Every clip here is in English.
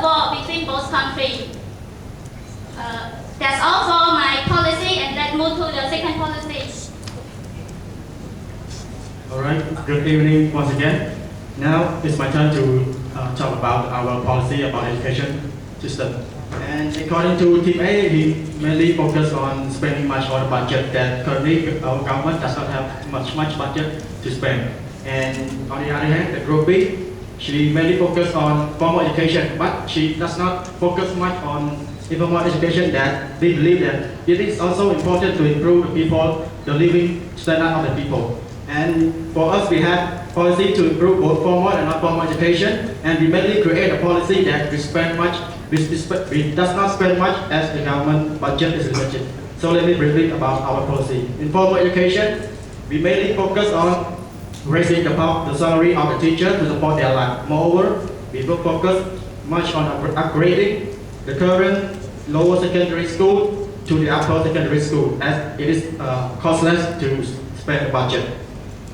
war between both countries. That's all for my policy, and let's move to the second policy. All right, good evening once again. Now it's my turn to talk about our policy about education system. And according to Team A, we mainly focus on spending much on the budget that currently our government does not have much budget to spend. And on the other hand, the Group B, she mainly focus on formal education, but she does not focus much on informal education that we believe that it is also important to improve the living standard of the people. And for us, we have policy to improve both formal and non-formal education, and we mainly create a policy that we does not spend much as the government budget is limited. So let me briefly about our policy. In formal education, we mainly focus on raising the salary of the teacher to support their life. Moreover, we will focus much on upgrading the current lower secondary school to the upper secondary school, as it is costless to spend the budget.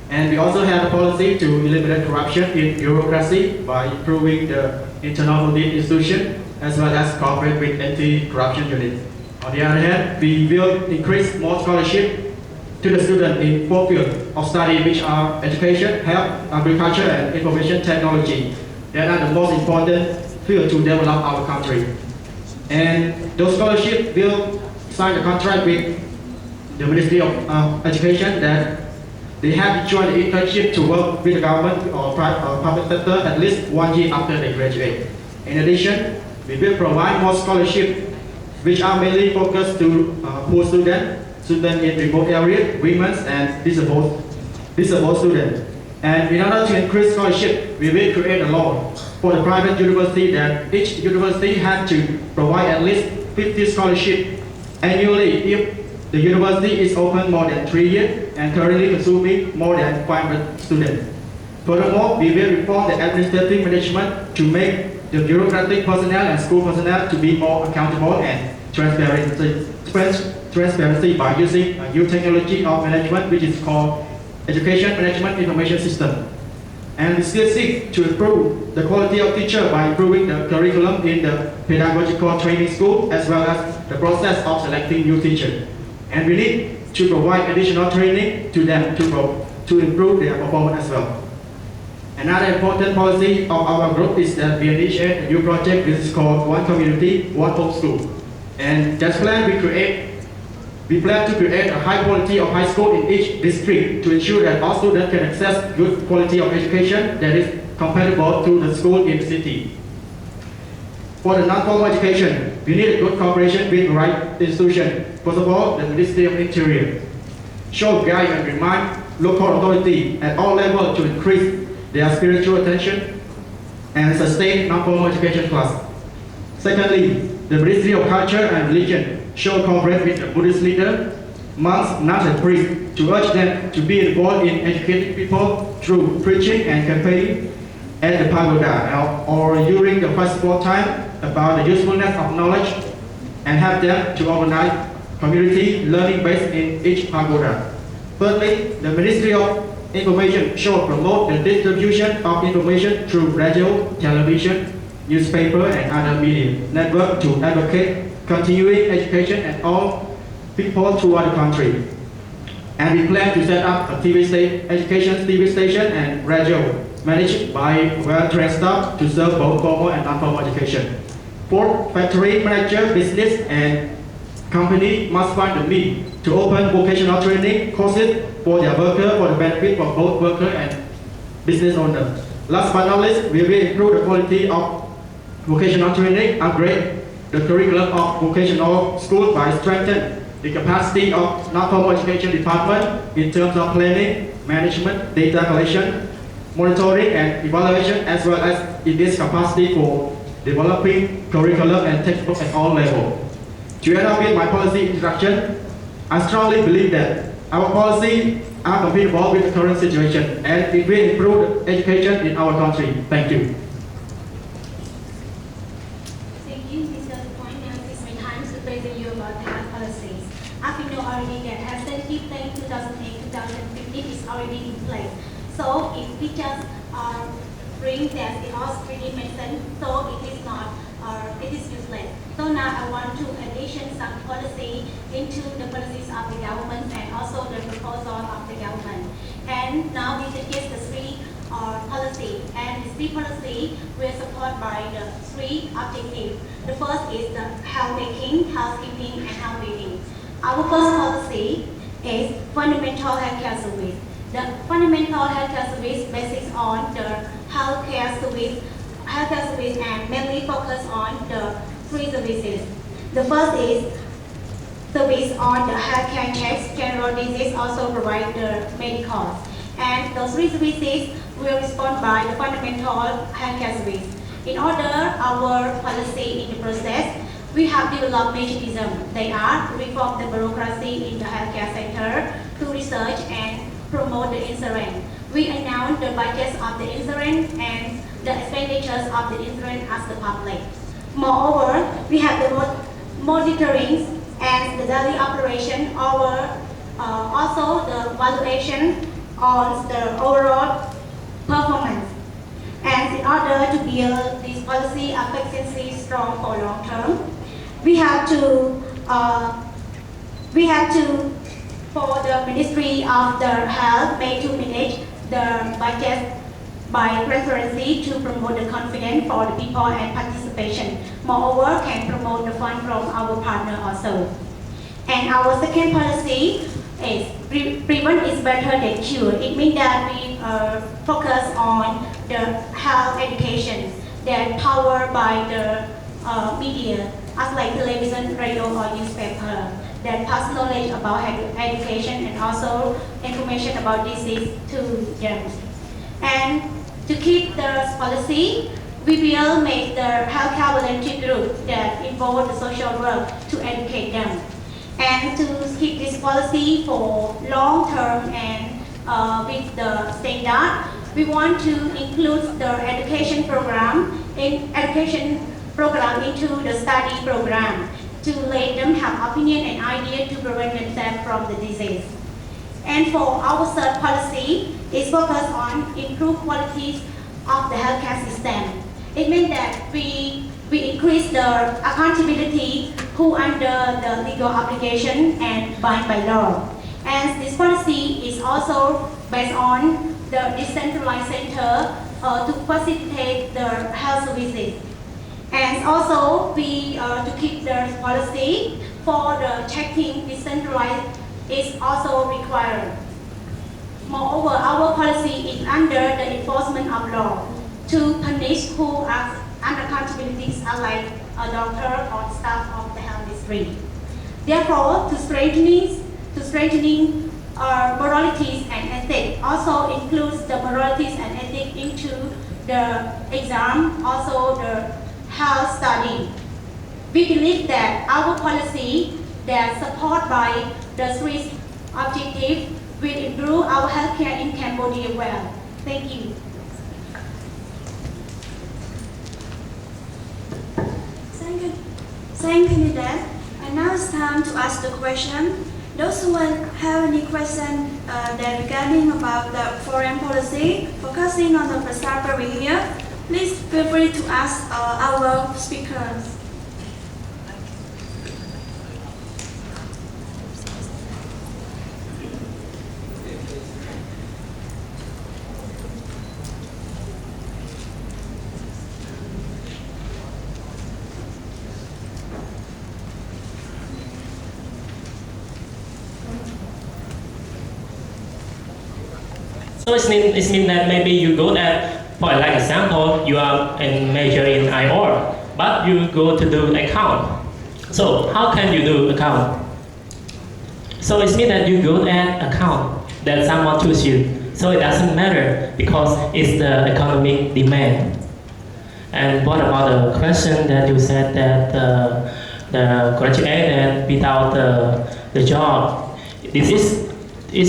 And we also have a policy to eliminate corruption in bureaucracy by improving the internal audit institution as well as cooperate with anti-corruption units. On the other hand, we will increase more scholarship to the students in 4 fields of study, which are education, health, agriculture, and information technology. That are the most important fields to develop our country. And those scholarships will sign a contract with the Ministry of Education that they have to join the internship to work with the government or public sector at least 1 year after they graduate. In addition, we will provide more scholarships which are mainly focused to poor students in remote areas, women, and disabled students. And in order to increase scholarship, we will create a law for the private university that each university has to provide at least 50 scholarships annually if the university is open more than 3 years and currently consuming more than 500 students. Furthermore, we will reform the administrative management to make the bureaucratic personnel and school personnel to be more accountable and transparency by using a new technology of management which is called Education Management Information System. And we still seek to improve the quality of teacher by improving the curriculum in the pedagogical training school as well as the process of selecting new teachers. And we need to provide additional training to them to improve their performance as well. Another important policy of our group is that we initiate a new project which is called One Community, One Home School. And that plan we plan to create a high quality of high school in each district to ensure that all students can access good quality of education that is compatible to the school in the city. For the non-formal education, we need a good cooperation with the right institution. First of all, the Ministry of Interior. Show, guide, and remind local authority at all levels to increase their spiritual attention and sustain non-formal education class. Secondly, the Ministry of Culture and Religion should cooperate with the Buddhist leader, monks, nuns, and priests to urge them to be involved in educating people through preaching and campaigning at the pagoda or during the festival time about the usefulness of knowledge and have them to organize community learning based in each pagoda. Thirdly, the Ministry of Information should promote the distribution of information through radio, television, newspaper, and other media network to advocate continuing education at all people throughout the country. And we plan to set up a education TV station and radio managed by well-trained staff to serve both formal and non-formal education. Fourth, factory manager, business, and company must find the means to open vocational training courses for their workers for the benefit of both worker and business owner. Last but not least, we will improve the quality of vocational training, upgrade the curriculum of vocational schools by strengthening the capacity of non-formal education department in terms of planning, management, data collection, monitoring, and evaluation, as well as in this capacity for developing curriculum and textbooks at all levels. To end up with my policy introduction, I strongly believe that our policies are compatible with the current situation and it will improve education in our country. Thank you. Thank you, Mr. Point. Now it's my time to present you about the policies. As we know already that Strategic Plan 2008-2015 is already in place. So if we just bring that the Australian mentioned, so it is not it is useless. So now I want to addition some policy into the policies of the government and also the proposal of the government. And now we suggest the three policy, and the three policy will support by the three objectives. The first is the health making, housekeeping, and health building. Our first policy is fundamental healthcare service. The fundamental healthcare service basis on the healthcare service and mainly focus on the three services. The first is service on the healthcare checks, general disease, also provide the medical. And those three services will respond by the fundamental healthcare service. In order, our policy in the process, we have developed mechanisms. They are reform the bureaucracy in the healthcare sector to research and promote the insurance. We announce the budgets of the insurance and the expenditures of the insurance as the public. Moreover, we have the monitoring and the daily operation over also the valuation on the overall performance. And in order to build this policy efficiency strong for long term, we have to for the Ministry of the Health made to manage the budget by transparency to promote the confidence for the people and participation. Moreover, can promote the fund from our partner also. And our second policy is prevent is better than cure. It means that we focus on the health education that powered by the media, as like television, radio, or newspaper, that pass knowledge about education and also information about disease to them. And to keep the policy, we will make the healthcare volunteer group that involve the social work to educate them. And to keep this policy for long term and with the standard, we want to include the education program into the study program to let them have opinion and idea to prevent themselves from the disease. And for our third policy is focused on improve qualities of the healthcare system. It means that we increase the accountability who under the legal obligation and bound by law. And this policy is also based on the decentralized center to facilitate the health services. And also we to keep the policy for the checking decentralized is also required. Moreover, our policy is under the enforcement of law to punish who are under accountabilities are like a doctor or staff of the health ministry. Therefore, to strengthening moralities and ethics also includes the moralities and ethics into the exam, also the health study. We believe that our policy that supported by the three objectives will improve our healthcare in Cambodia well. Thank you. Thank you, candidate. And now it's time to ask the question. Those who have any question that regarding about the foreign policy, focusing on the Pannasatra here, please feel free to ask our speakers. So it means that maybe you go at, for like example, you are a major in IOR, but you go to do account. So how can you do account? So it means that you go at account that someone choose you. So it doesn't matter because it's the economic demand. And what about the question that you said that the graduate without the job? This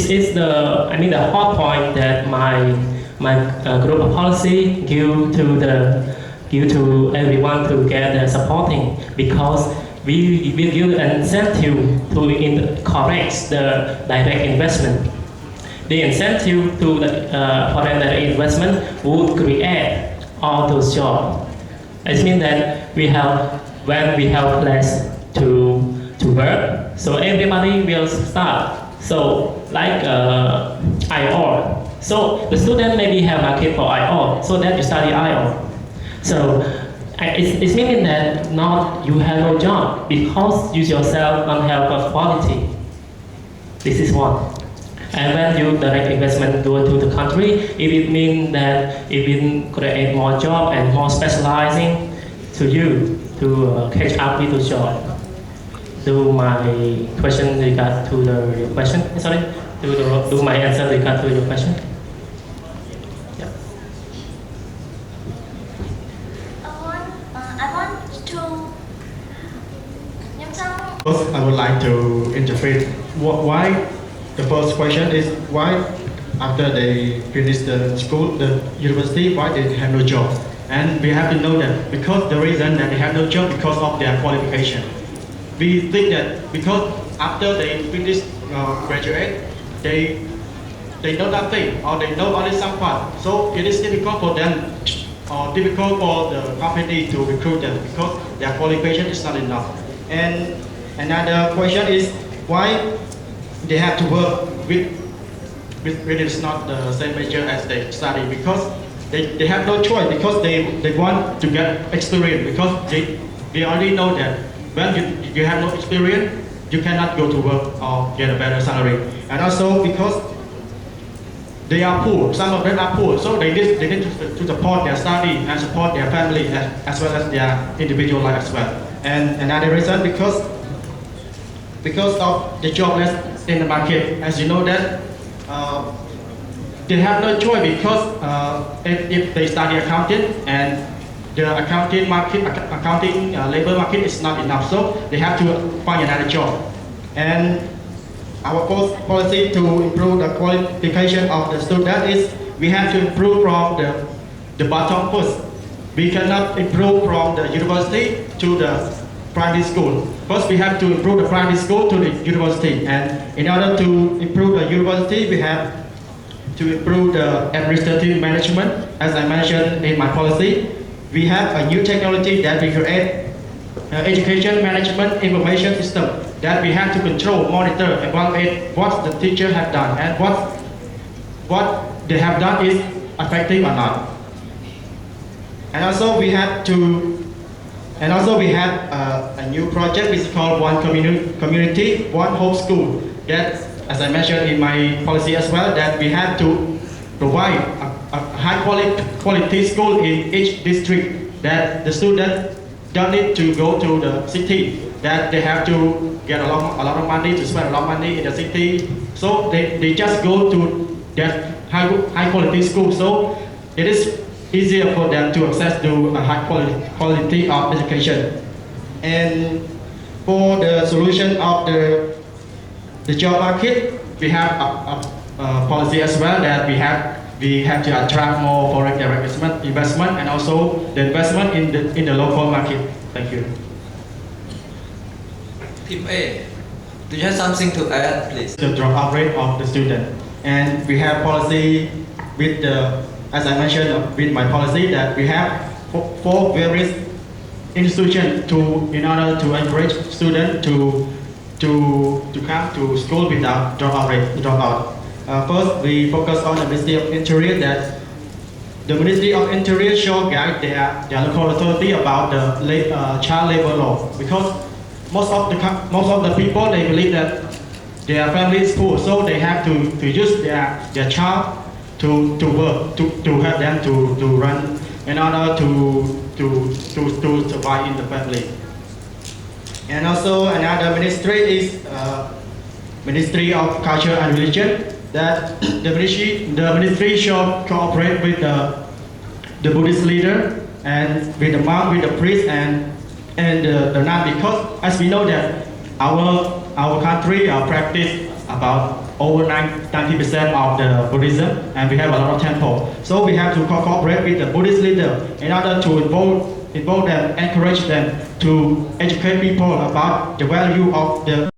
is the hot point that my group of policy give to everyone to get the supporting, because we will give an incentive to correct the direct investment. The incentive to the for the investment would create all those jobs. It means that when we have less to work, so everybody will start. So like IOR. So the student maybe have market for IOR, so that you study IOR. So it's meaning that not you have no job because you yourself don't have a quality. This is one. And when you direct investment go to the country, it means that it will create more job and more specializing to you to catch up with the job. Do my question regard to the question? Sorry, do my answer regard to your question? Yeah. I want to. First, I would like to interpret why. The first question is why, after they finish the school, the university, why they have no job? And we have to know that because the reason that they have no job because of their qualification. We think that because after they finish graduate, they know nothing or they know only some part. So it is difficult for them or difficult for the company to recruit them because their qualification is not enough. And another question is why they have to work with it's not the same major as they study because they have no choice because they want to get experience because they already know that when you have no experience you cannot go to work or get a better salary. And also because they are poor, some of them are poor, so they need to support their study and support their family as well as their individual life as well. And another reason because of the jobless in the market, as you know that they have no choice because if they study accounting and the accounting labor market is not enough, so they have to find another job. And our policy to improve the qualification of the student is we have to improve from the bottom first. We cannot improve from the university to the primary school. First, we have to improve the primary school to the university, and in order to improve the university, we have to improve the administrative management. As I mentioned in my policy, we have a new technology that we create, education management information system that we have to control, monitor, evaluate what the teacher have done and what they have done is effective or not. And also we have a new project which is called One Community, One Home School. That, as I mentioned in my policy as well, that we have to provide a high quality school in each district. That the students don't need to go to the city. That they have to get a lot of money to spend a lot of money in the city. So they just go to that high quality school. So it is easier for them to access to a high quality of education. And for the solution of the job market, we have a policy as well that we have to attract more foreign direct investment and also the investment in the local market. Thank you. Team A, do you have something to add, please? The dropout rate of the student, and we have policy with the. As I mentioned with my policy that we have four various institutions in order to encourage students to come to school without dropout. First, we focus on the Ministry of Interior that the Ministry of Interior should guide their local authority about the child labor law because most of the people they believe that their family is poor, so they have to use their child to work, to help them to run in order to survive in the family. And also another ministry is Ministry of Culture and Religion, that the ministry should cooperate with the Buddhist leader and with the monk, with the priest and the nun, because as we know that our country practice about over 90% of the Buddhism, and we have a lot of temples. So we have to cooperate with the Buddhist leader in order to involve them, encourage them to educate people about the value of the